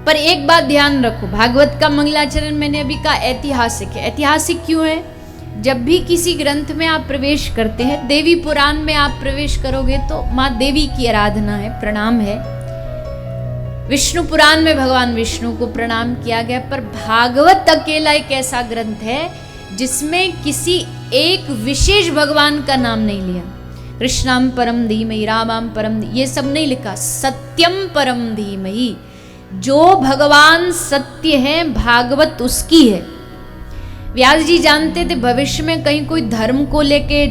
पर एक बात ध्यान रखो, भागवत का मंगलाचरण मैंने अभी कहा ऐतिहासिक है। ऐतिहासिक क्यों है? जब भी किसी ग्रंथ में आप प्रवेश करते हैं, देवी पुराण में आप प्रवेश करोगे तो माँ देवी की आराधना है, प्रणाम है। विष्णु पुराण में भगवान विष्णु को प्रणाम किया गया, पर भागवत अकेला एक ऐसा ग्रंथ है जिसमें किसी एक विशेष भगवान का नाम नहीं लिया। कृष्णाम परम धीमहि, रामाम परम, ये सब नहीं लिखा। सत्यम परम धीमहि, जो भगवान सत्य है भागवत उसकी है। व्यास जी जानते थे भविष्य में कहीं कोई धर्म को लेके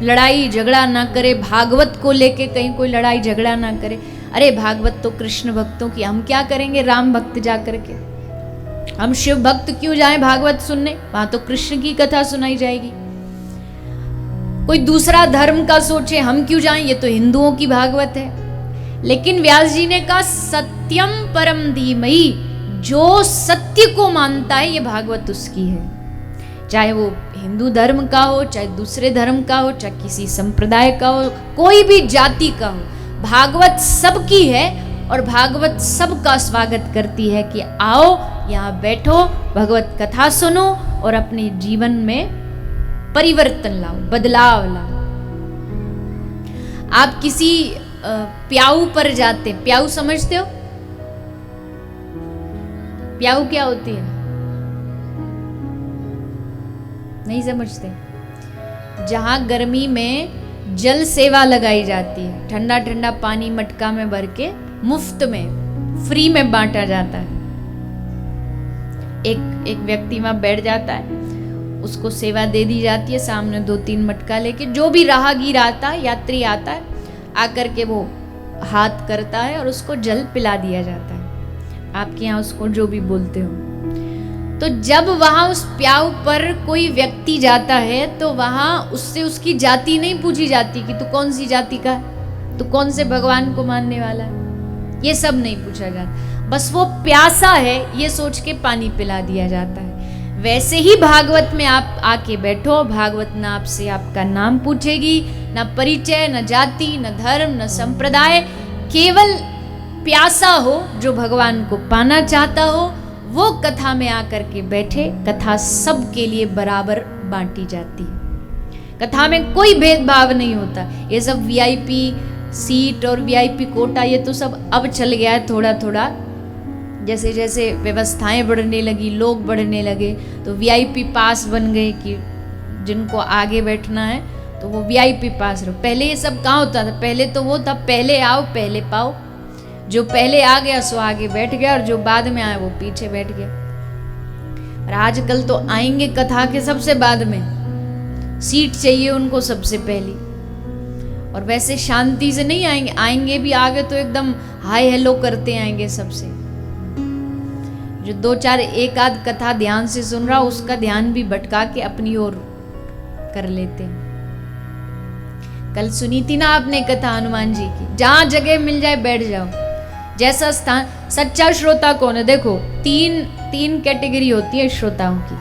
लड़ाई झगड़ा ना करे, भागवत को लेके कहीं कोई लड़ाई झगड़ा ना करे। अरे भागवत तो कृष्ण भक्तों की, हम क्या करेंगे राम भक्त जा करके? हम शिव भक्त क्यों जाएं भागवत सुनने? वहां तो कृष्ण की कथा सुनाई जाएगी। कोई दूसरा धर्म का सोचे, हम क्यों जाएं? ये तो हिंदुओं की भागवत है। लेकिन व्यास जी ने कहा सत्यम परम धीमहि, जो सत्य को मानता है ये भागवत उसकी है। चाहे वो हिंदू धर्म का हो, चाहे दूसरे धर्म का हो, चाहे किसी संप्रदाय का हो, कोई भी जाति का हो, भागवत सबकी है। और भागवत सबका स्वागत करती है कि आओ यहाँ बैठो, भगवत कथा सुनो और अपने जीवन में परिवर्तन लाओ, बदलाव लाओ। आप किसी प्याऊ पर जाते, प्याऊ समझते हो? प्याऊ क्या होती है? नहीं समझते? जहां गर्मी में जल सेवा लगाई जाती है, ठंडा ठंडा पानी मटका में भर के मुफ्त में फ्री में बांटा जाता है। एक व्यक्ति वहां बैठ जाता है, उसको सेवा दे दी जाती है, सामने 2-3 मटका लेके जो भी राहगीर आता है, यात्री आता है, आकर के वो हाथ करता है और उसको जल पिला दिया जाता है। आपके यहाँ उसको जो भी बोलते हो। तो जब वहां उस प्याऊ पर कोई व्यक्ति जाता है तो वहां उससे उसकी जाति नहीं पूछी जाती कि तू कौन सी जाति का है, तू कौन से भगवान को मानने वाला है, ये सब नहीं पूछा जाता। बस वो प्यासा है ये सोच के पानी पिला दिया जाता है। वैसे ही भागवत में आप आके बैठो, भागवत ना आपसे आपका नाम पूछेगी, ना परिचय, न जाति, न धर्म, न संप्रदाय। केवल प्यासा हो जो भगवान को पाना चाहता हो वो कथा में आकर के बैठे। कथा सबके लिए बराबर बांटी जाती है। कथा में कोई भेदभाव नहीं होता। ये सब वीआईपी सीट और वीआईपी कोटा ये तो सब अब चल गया है थोड़ा थोड़ा। जैसे जैसे व्यवस्थाएं बढ़ने लगी, लोग बढ़ने लगे, तो वीआईपी पास बन गए कि जिनको आगे बैठना है तो वो वीआईपी पास रहो। पहले ये सब कहाँ होता था? पहले तो वो था पहले आओ पहले पाओ। जो पहले आ गया सो आगे बैठ गया और जो बाद में आया वो पीछे बैठ गया। और आजकल तो आएंगे कथा के सबसे बाद में, सीट चाहिए उनको सबसे पहली। और वैसे शांति से नहीं आएंगे, आएंगे भी आगे तो एकदम हाय हेलो करते आएंगे सबसे। जो 2-4 एक आध कथा ध्यान से सुन रहा उसका ध्यान भी भटका के अपनी ओर कर लेते हैं। कल सुनी थी ना आपने कथा हनुमान जी की, जहां जगह मिल जाए बैठ जाओ। जैसा स्थान, सच्चा श्रोता कौन है? देखो तीन कैटेगरी होती है श्रोताओं की।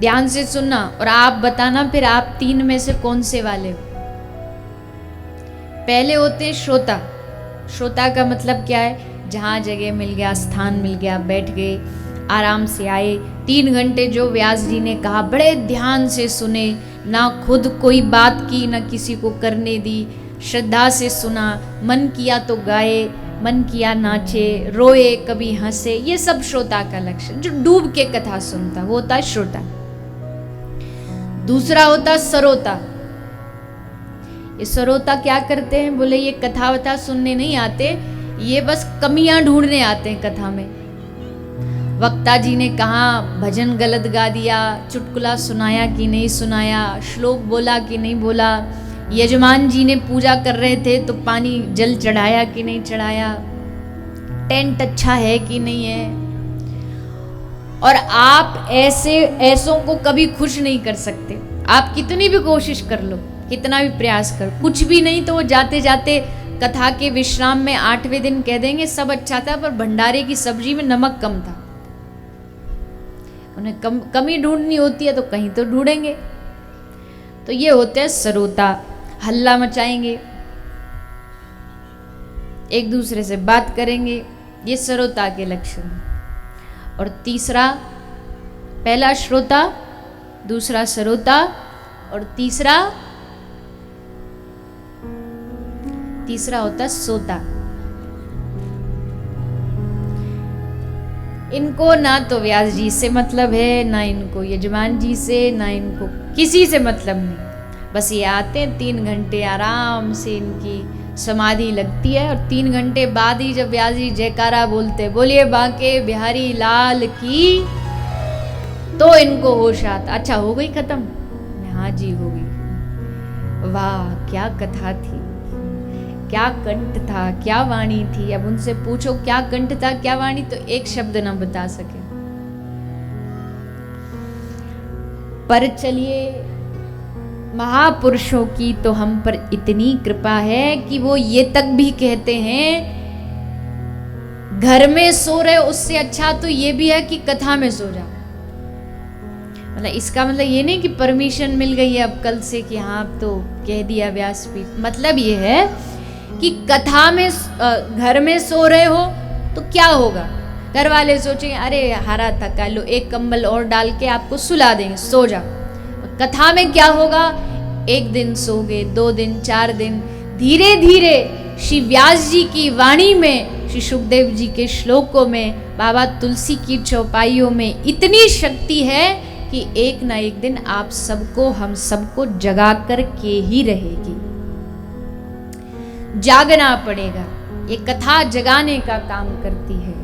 ध्यान से सुनना और आप बताना फिर आप 3 में से कौन से वाले हो। पहले होते हैं श्रोता। श्रोता का मतलब क्या है? जहां जगह मिल गया, स्थान मिल गया, बैठ गए, आराम से आए। 3 घंटे जो व्यास जी ने कहा बड़े ध्यान से सुने, ना खुद कोई बात की ना किसी को करने दी, श्रद्धा से सुना, मन किया तो गाए, मन किया नाचे, रोए, कभी हंसे। ये सब श्रोता का लक्षण। जो डूब के कथा सुनता वो होता है श्रोता। दूसरा होता सरोता। ये सरोता क्या करते हैं? बोले ये कथा वथा सुनने नहीं आते, ये बस कमियां ढूंढने आते हैं कथा में। वक्ता जी ने कहा भजन गलत गा दिया, चुटकुला सुनाया कि नहीं सुनाया, श्लोक बोला कि नहीं बोला, यजमान जी ने पूजा कर रहे थे तो पानी जल चढ़ाया कि नहीं चढ़ाया, टेंट अच्छा है कि नहीं है। और आप ऐसों को कभी खुश नहीं कर सकते। आप कितनी भी कोशिश कर लो, कितना भी प्रयास कर, कुछ भी नहीं तो वो जाते जाते कथा के विश्राम में 8वें दिन कह देंगे सब अच्छा था पर भंडारे की सब्जी में नमक कम था। उन्हें कमी ढूंढनी होती है तो कहीं तो ढूंढेंगे। तो ये होते हैं सरोता, हल्ला मचाएंगे। एक दूसरे से बात करेंगे, ये श्रोता के लक्षण। और तीसरा, पहला श्रोता, दूसरा श्रोता और तीसरा होता सोता। इनको ना तो व्यास जी से मतलब है, ना इनको यजमान जी से, ना इनको किसी से मतलब नहीं। बस ये आते हैं, 3 घंटे आराम से इनकी समाधि लगती है, और 3 घंटे बाद ही जब व्यास जी जयकारा बोलते, बोलिए बांके बिहारी लाल की, तो इनको होश आता। अच्छा, हो गई खत्म? हाँ जी, हो गई। वाह, क्या कथा थी, क्या कंठ था, क्या वाणी थी। अब उनसे पूछो क्या कंठ था, क्या वाणी, तो एक शब्द ना बता सके। पर चलिए, महापुरुषों की तो हम पर इतनी कृपा है कि वो ये तक भी कहते हैं, घर में सो रहे उससे अच्छा तो ये भी है कि कथा में सो जाओ। मतलब इसका मतलब ये नहीं कि परमिशन मिल गई है अब कल से कि हाँ अब तो कह दिया व्यासपीठ। मतलब ये है कि कथा में घर में सो रहे हो तो क्या होगा, घर वाले सोचेंगे अरे हारा थका, लो एक कंबल और डाल के आपको सुला देंगे, सो जाओ। कथा में क्या होगा, 1 दिन सोगे, 2 दिन, 4 दिन, धीरे धीरे श्री व्यास जी की वाणी में, श्री सुखदेव जी के श्लोकों में, बाबा तुलसी की चौपाइयों में इतनी शक्ति है कि एक ना एक दिन आप सबको, हम सबको जगा कर के ही रहेगी। जागना पड़ेगा, ये कथा जगाने का काम करती है।